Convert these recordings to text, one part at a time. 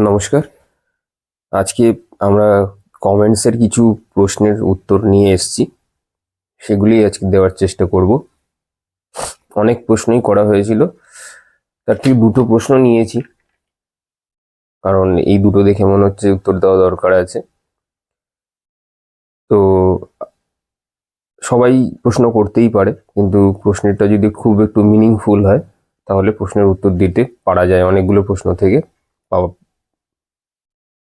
নমস্কার। আজকে আমরা কমেন্টসের কিছু প্রশ্নের উত্তর নিয়ে এসেছি, সেগুলি আজকে দেওয়ার চেষ্টা করব। অনেক প্রশ্নই করা হয়েছিল, তার থেকে দুটো প্রশ্ন নিয়েছি, কারণ এই দুটো দেখে মনে হচ্ছে উত্তর দেওয়া দরকার আছে। তো সবাই প্রশ্ন করতেই পারে, কিন্তু প্রশ্নটা যদি খুব একটু মিনিংফুল হয় তাহলে প্রশ্নের উত্তর দিতে পারা যায়, অনেকগুলো প্রশ্ন থেকে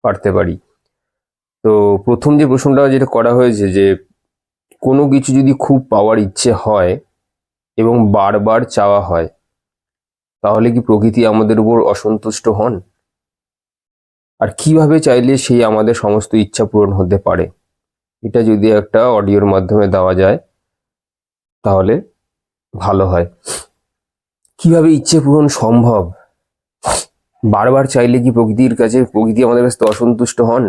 পারতে পারি। তো প্রথম যে প্রশ্নটা যেটা করা হয়েছে, যে কোনো কিছু যদি খুব পাওয়ার ইচ্ছে হয় এবং বারবার চাওয়া হয়, তাহলে কি প্রকৃতি আমাদের উপর অসন্তুষ্ট হন? আর কিভাবে চাইলে সেই আমাদের সমস্ত ইচ্ছা পূরণ হতে পারে? এটা যদি একটা অডিওর মাধ্যমে দেওয়া যায় তাহলে ভালো হয়। কিভাবে ইচ্ছে পূরণ সম্ভব? বারবার চাইলে কি প্রকৃতি আমাদের কাছে অসন্তুষ্ট হন?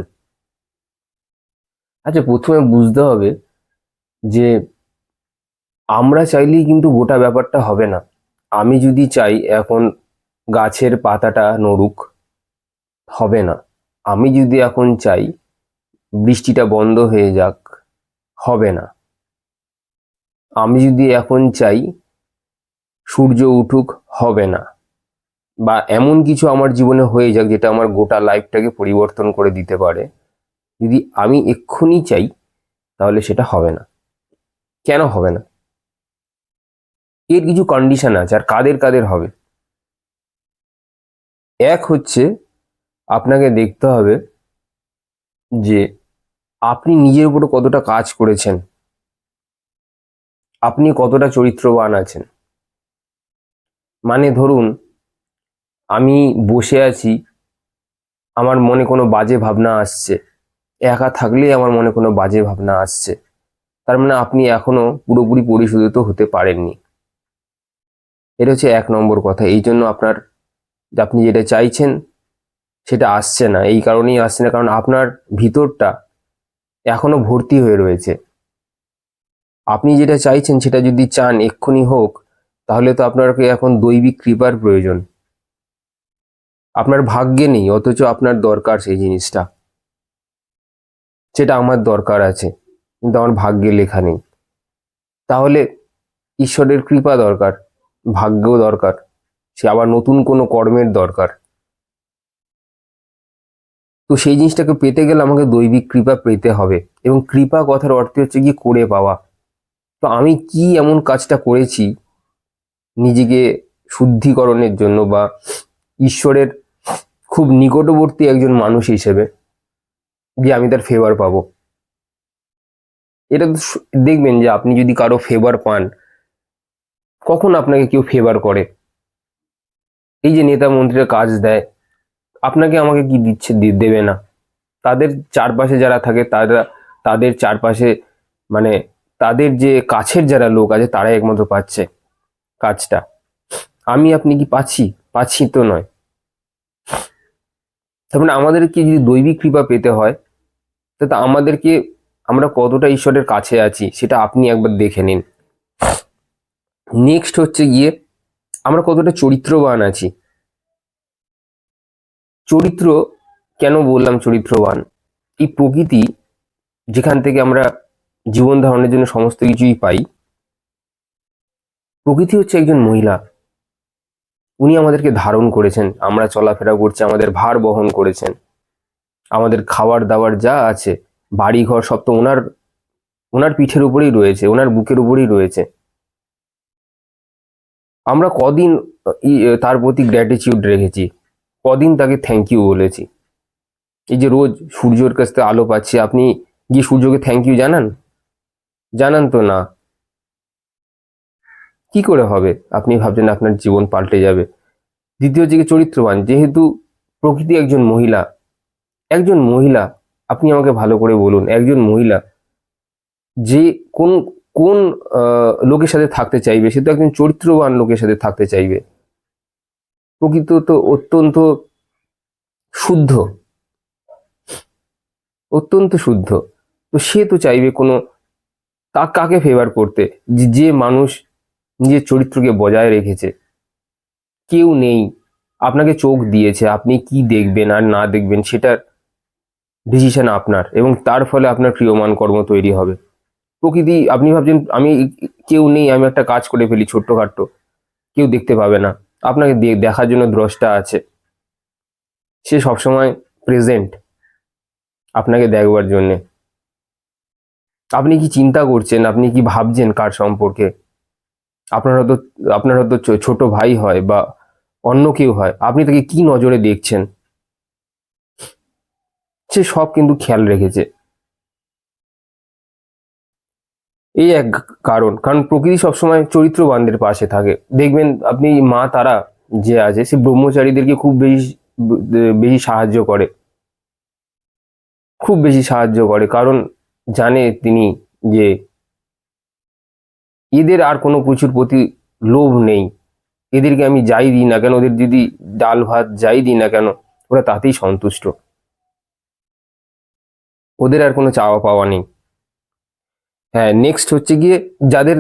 আচ্ছা, প্রথমে বুঝতে হবে যে আমরা চাইলেই কিন্তু গোটা ব্যাপারটা হবে না। আমি যদি চাই এখন গাছের পাতাটা নড়ুক, হবে না। আমি যদি এখন চাই বৃষ্টিটা বন্ধ হয়ে যাক, হবে না। আমি যদি এখন চাই সূর্য উঠুক, হবে না। বা এমন কিছু আমার জীবনে হয়ে যাক যেটা আমার গোটা লাইফটাকে পরিবর্তন করে দিতে পারে, যদি আমি এক্ষুনি চাই তাহলে সেটা হবে না। কেন হবে না? এর কিছু কন্ডিশন আছে। আর কাদের কাদের হবে? এক হচ্ছে, আপনাকে দেখতে হবে যে আপনি নিজের উপর কতটা কাজ করেছেন, আপনি কতটা চরিত্রবান আছেন। মানে ধরুন, আমি বসে আছি, আমার মনে কোনো বাজে ভাবনা আসছে, একা থাকলেই আমার মনে কোনো বাজে ভাবনা আসছে, তার মানে আপনি এখনো পুরোপুরি পরিশোধিত হতে পারেননি। এটা হচ্ছে এক নম্বর কথা। এই জন্য আপনি যেটা চাইছেন সেটা আসছে না। এই কারণেই আসছে না, কারণ আপনার ভিতরটা এখনো ভর্তি হয়ে রয়েছে। আপনি যেটা চাইছেন সেটা যদি চান এক্ষুনি হোক, তাহলে তো আপনাকে এখন দৈবিক কৃপার প্রয়োজন। আপনার ভাগ্যে নেই, অথচ আপনার দরকার সেই জিনিসটা। সেটা আমার দরকার আছে, কিন্তু আমার ভাগ্যে লেখা নেই। তাহলে ঈশ্বরের কৃপা দরকার, ভাগ্য দরকার, সে আবার নতুন কোনো কর্মের দরকার। তো সেই জিনিসটাকে পেতে গেলে আমাকে দৈবিক কৃপা পেতে হবে, এবং কৃপা কথার অর্থ হচ্ছে কি করে পাওয়া। তো আমি কি এমন কাজটা করেছি নিজেকে শুদ্ধিকরণের জন্য, বা ঈশ্বরের খুব নিকটবর্তী একজন মানুষ হিসেবে, যে আমি তার ফেভার পাবো? এটা তো দেখবেন যে আপনি যদি কারো ফেভার পান, কখন আপনাকে কেউ ফেভার করে? এই যে নেতা মন্ত্রীরা কাজ দেয়, আপনাকে আমাকে কি দিচ্ছে? দেবে না। তাদের চারপাশে যারা থাকে তাদের চারপাশে, মানে তাদের যে কাছের যারা লোক আছে তারাই একমাত্র পাচ্ছে কাজটা। আপনি কি পাচ্ছি? পাচ্ছি তো নয়। তার মানে আমাদেরকে যদি দৈবিক কৃপা পেতে হয়, তাতে আমরা কতটা ঈশ্বরের কাছে আছি সেটা আপনি একবার দেখে নিন। নেক্সট হচ্ছে গিয়ে, আমরা কতটা চরিত্রবান আছি। চরিত্র কেন বললাম চরিত্রবান? এই প্রকৃতি, যেখান থেকে আমরা জীবন ধারণের জন্য সমস্ত কিছুই পাই, প্রকৃতি হচ্ছে একজন মহিলা। উনি আমাদেরকে ধারণ করেছেন, আমরা চলাফেরা করছি, আমাদের ভার বহন করেছেন, আমাদের খাবার দাবার যা আছে, বাড়ি ঘর সব তো ওনার ওনার পিঠের উপরেই রয়েছে, ওনার বুকের উপরেই রয়েছে। আমরা কদিন তার প্রতি গ্র্যাটিটিউড রেখেছি, কদিন তাকে থ্যাংক ইউ বলেছি? এই যে রোজ সূর্যের কাছ থেকে আলো পাচ্ছি, আপনি গিয়ে সূর্যকে থ্যাংক ইউ জানান? জানান তো না। কি করে হবে আপনি ভাবছেন আপনার জীবন পাল্টে যাবে? দ্বিতীয় দিকে চরিত্রবান, যেহেতু প্রকৃতি একজন মহিলা, আপনি আমাকে ভালো করে বলুন, একজন মহিলা যে কোন কোন লোকের সাথে থাকতে চাইবে? সে তো একজন চরিত্রবান লোকের সাথে থাকতে চাইবে। প্রকৃতি তো অত্যন্ত শুদ্ধ, অত্যন্ত শুদ্ধ। তো সে তো চাইবে কাকে ফেভার করতে? যে মানুষ নিজের চরিত্রকে বজায় রেখেছে। কেউ নেই, আপনাকে চোখ দিয়েছে, আপনি কি দেখবেন আর না দেখবেন সেটার ডিসিশন আপনার, এবং তার ফলে আপনার ক্রিয়মান কর্ম তৈরি হবে। প্রকৃতি, আপনি ভাবছেন আমি কেউ নেই, আমি একটা কাজ করে ফেলি ছোট্টখাট্টো, কেউ দেখতে পাবে না, আপনাকে দেখার জন্য দ্রষ্টা আছে, সে সবসময় প্রেজেন্ট আপনাকে দেখবার জন্যে। আপনি কি চিন্তা করছেন, আপনি কি ভাবছেন কার সম্পর্কে, আপনার হয়তো ছোট ভাই হয় বা অন্য কেউ হয়, আপনি তাকে কি নজরে দেখছেন, সে সব কিন্তু খেয়াল রেখেছে। এই এক কারণ প্রকৃতি সবসময় চরিত্রবানদের পাশে থাকে। দেখবেন আপনি মা তারা যে আছে, সে ব্রহ্মচারীদেরকে খুব বেশি বেশি সাহায্য করে, খুব বেশি সাহায্য করে, কারণ জানে তিনি যে এদের আর কোনো কিছুর প্রতি লোভ নেই। এদেরকে আমি যাই দিই না কেন, ওদের যদি ডাল ভাত যাই দিই না কেন, ওরা তাতেই সন্তুষ্ট, ওদের আর কোনো চাওয়া পাওয়া নেই। হ্যাঁ, নেক্সট হচ্ছে গিয়ে যাদের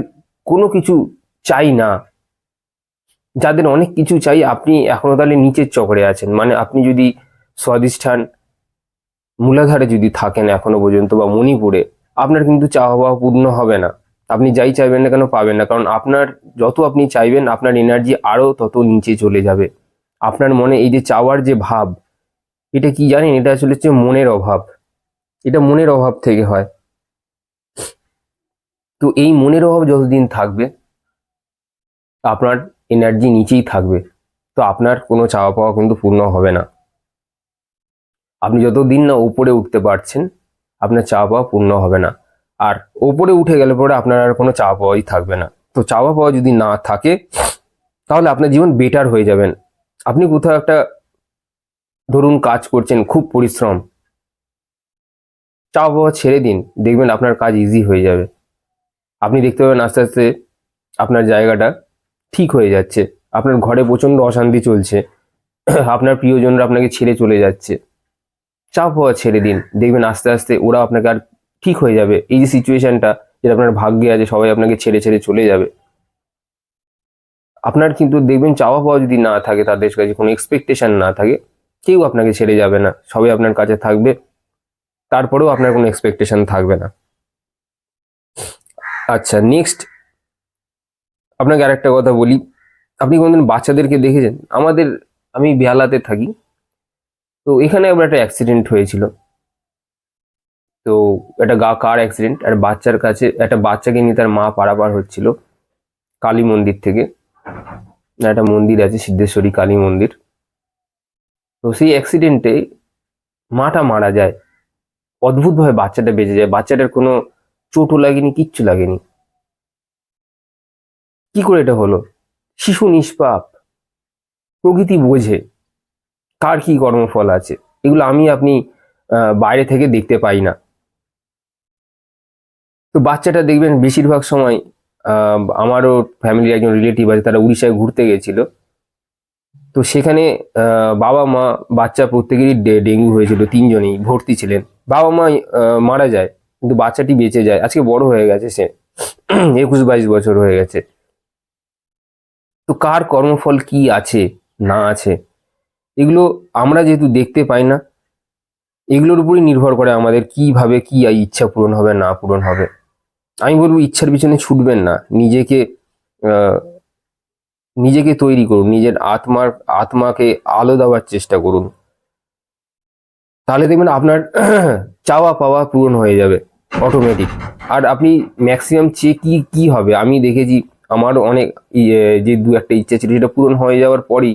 কোনো কিছু চাই না, যাদের অনেক কিছু চাই, আপনি এখনো তাহলে নিচের চক্রে আছেন। মানে আপনি যদি স্বাধিষ্ঠান মূলাধারে যদি থাকেন এখনো পর্যন্ত বা মণিপুরে, আপনার কিন্তু চাওয়া পাওয়া পূর্ণ হবে না। আপনি যাই চাইবেন না কেন পাবেন না, কারণ আপনার যত আপনি চাইবেন আপনার এনার্জি আরো তত নিচে চলে যাবে। আপনার মনে এই যে চাওয়ার যে ভাব, এটা কি জানেন, এটা আসলে হচ্ছে মনের অভাব, এটা মনের অভাব থেকে হয়। তো এই মনের অভাব যতদিন থাকবে আপনার এনার্জি নিচেই থাকবে, তো আপনার কোনো চাওয়া পাওয়া কিন্তু পূর্ণ হবে না। আপনি যতদিন না উপরে উঠতে পারছেন আপনার চাওয়া পাওয়া পূর্ণ হবে না। আর উপরে উঠে গেলে পরে আপনার আর কোনো চাওয়া পাওয়াই থাকবে না। তো চাওয়া পাওয়া যদি না থাকে তাহলে আপনার জীবন বেটার হয়ে যাবেন। আপনি কোথাও একটা ধরুন কাজ করছেন, খুব পরিশ্রম, চাওয়া পাওয়া ছেড়ে দিন, দেখবেন আপনার কাজ ইজি হয়ে যাবে। আপনি দেখতে পাবেন আস্তে আস্তে আপনার জায়গাটা ঠিক হয়ে যাচ্ছে, আপনার ঘরে প্রচন্ড অশান্তি চলছে, আপনার প্রিয়জনরা আপনাকে ছেড়ে চলে যাচ্ছে, চাপ হওয়া ছেড়ে দিন, দেখবেন আস্তে আস্তে ওরা আপনাকে আর ঠিক হয়ে যাবে। এই যে সিচুয়েশনটা যেটা আপনার ভাগ্যে আছে, সবাই আপনাকে ছেড়ে ছেড়ে চলে যাবে, আপনার কিন্তু দেখবেন চাওয়া পাওয়া যদি না থাকে, তাদের কাছে কোনো এক্সপেকটেশন না থাকে, কেউ আপনাকে ছেড়ে যাবে না, সবাই আপনার কাছে থাকবে, তারপরেও আপনার কোনো এক্সপেকটেশন থাকবে না। আচ্ছা, নেক্সট আপনাকে আরেকটা কথা বলি, আপনি কোনদিন বাচ্চাদেরকে দেখেছেন? আমি বেহালাতে থাকি, তো এখানে একবার একটা অ্যাক্সিডেন্ট হয়েছিল। তো একটা কার অ্যাক্সিডেন্ট, আর বাচ্চার কাছে একটা বাচ্চাকে নিয়ে তার মা পারাপার হচ্ছিল কালী মন্দির থেকে, একটা মন্দির আছে সিদ্ধেশ্বরী কালী মন্দির। তো সেই অ্যাক্সিডেন্টে মাটা মারা যায়, অদ্ভুতভাবে বাচ্চাটা বেঁচে যায়, বাচ্চাটার কোনো চোটও লাগেনি, কিচ্ছু লাগেনি। কি করে এটা হলো? শিশু নিষ্পাপ, প্রকৃতি বোঝে কার কি কর্মফল আছে, এগুলো আপনি বাইরে থেকে দেখতে পাই না। তো বাচ্চাটা দেখবেন বেশিরভাগ সময়, আমারও ফ্যামিলির একজন রিলেটিভ আছে, তারা উড়িষ্যায় ঘুরতে গেছিল। তো সেখানে বাবা মা বাচ্চা প্রত্যেকেরই ডেঙ্গু হয়েছিল, তিনজনেই ভর্তি ছিলেন। বাবা মা মারা যায়, কিন্তু বাচ্চাটি বেঁচে যায়, আজকে বড় হয়ে গেছে সে, 21-22 বছর হয়ে গেছে। তো কার কর্মফল কি আছে না আছে, এগুলো আমরা যেহেতু দেখতে পাই না, এগুলোর উপরই নির্ভর করে আমাদের কিভাবে কি ইচ্ছা পূরণ হবে না পূরণ হবে। আমি বলবো ইচ্ছার পিছনে ছুটবেন না, আহ, নিজেকে তৈরি করুন, নিজের আত্মাকে আলো দেওয়ার চেষ্টা করুন, তাহলে দেখবেন আপনার চাওয়া পাওয়া পূরণ হয়ে যাবে অটোমেটিক। আর আপনি ম্যাক্সিমাম চেয়ে কি কি হবে, আমি দেখেছি আমারও অনেক যে দু একটা ইচ্ছা ছিল সেটা পূরণ হয়ে যাওয়ার পরই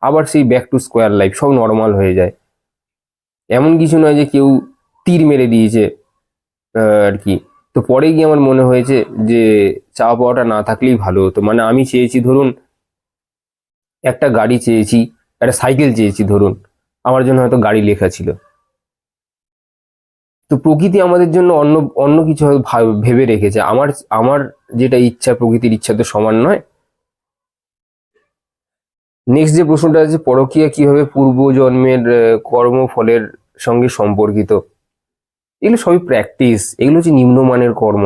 আবার সেই ব্যাক টু স্কোয়ার লাইফ, সব নর্মাল হয়ে যায়। এমন কিছু নয় যে কেউ তীর মেরে দিয়েছে আর কি। তো পরে গিয়ে আমার মনে হয়েছে যে চাওয়া পাওয়াটা না থাকলেই ভালো হতো। মানে আমি চেয়েছি ধরুন একটা গাড়ি চেয়েছি, একটা সাইকেল চেয়েছি ধরুন, আমার জন্য হয়তো গাড়ি লেখা ছিল। তো প্রকৃতি আমাদের জন্য অন্য অন্য কিছু হয়তো ভেবে রেখেছে। আমার আমার যেটা ইচ্ছা প্রকৃতির ইচ্ছা তো সমান নয়। নেক্সট যে প্রশ্নটা আছে, পরকীয়া কিভাবে পূর্বজন্মের কর্মফলের সঙ্গে সম্পর্কিত? এগুলো সবই প্র্যাকটিস, এগুলো হচ্ছে নিম্নমানের কর্ম।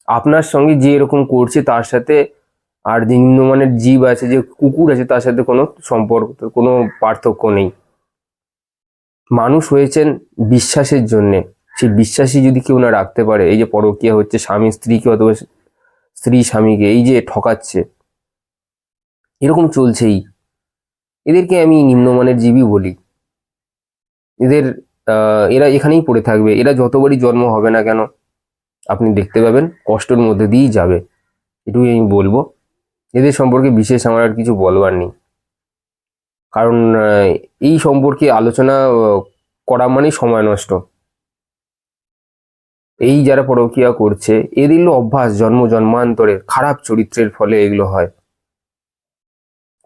আপনার সঙ্গে যে এরকম করছে তার সাথে আর যে নিম্নমানের জীব আছে, যে কুকুর আছে, তার সাথে কোনো সম্পর্ক, কোনো পার্থক্য নেই। মানুষ হয়েছেন বিশ্বাসের জন্যে। সেই বিশ্বাসই যদি কেউ না রাখতে পারে, এই যে পরকীয়া হচ্ছে, স্বামী স্ত্রীকে অথবা স্ত্রী স্বামীকে এই যে ঠকাচ্ছে, এরকম চলছেই, এদেরকে আমি নিম্নমানের জীবই বলি। এদের এরা এখানেই পড়ে থাকবে। এরা যতবারই জন্ম হবে না কেন, আপনি দেখতে পাবেন কষ্টের মধ্যে দিয়েই যাবে। এটুকুই আমি বলবো। এদের সম্পর্কে বিশেষ আমার আর কিছু বলবার নেই, কারণ এই সম্পর্কে আলোচনা করা মানেই সময় নষ্ট। এই যারা পরকীয়া করছে, এদের অভ্যাস জন্মান্তরের খারাপ চরিত্রের ফলে এগুলো হয়।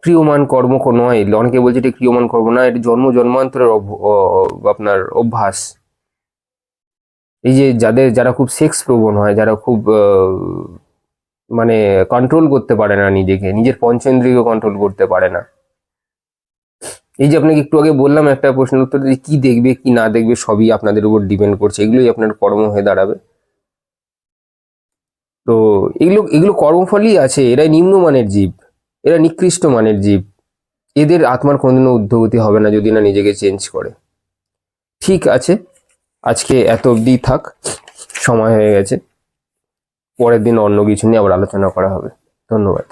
ক্রিয়মান কর্ম নয়, অনেকে বলছে এটা ক্রিয়মান কর্ম না, এটা জন্মান্তরের আপনার অভ্যাস। এই যে যারা খুব সেক্স প্রবণ হয়, যারা খুব মানে কন্ট্রোল করতে পারে না নিজেকে, নিজের পঞ্চেন্দ্রিয় কন্ট্রোল করতে পারে না। এই যে আপনাকে একটু আগে বললাম একটা প্রশ্নের উত্তর, যে কি দেখবে কি না দেখবে সবই আপনাদের উপর ডিপেন্ড করছে, এগুলোই আপনার কর্ম হয়ে দাঁড়াবে। তো এগুলো এগুলো কর্মফলই আছে। এরাই নিম্নমানের জীব, এরা নিকৃষ্ট মানের জীব। এদের আত্মার কোনোদিনও উদ্ধগতি হবে না যদি না নিজেকে চেঞ্জ করে। ঠিক আছে, আজকে এত অবধি থাক, সময় হয়ে গেছে। পরের দিন অন্য কিছু নিয়ে আবার আলোচনা করা হবে। ধন্যবাদ।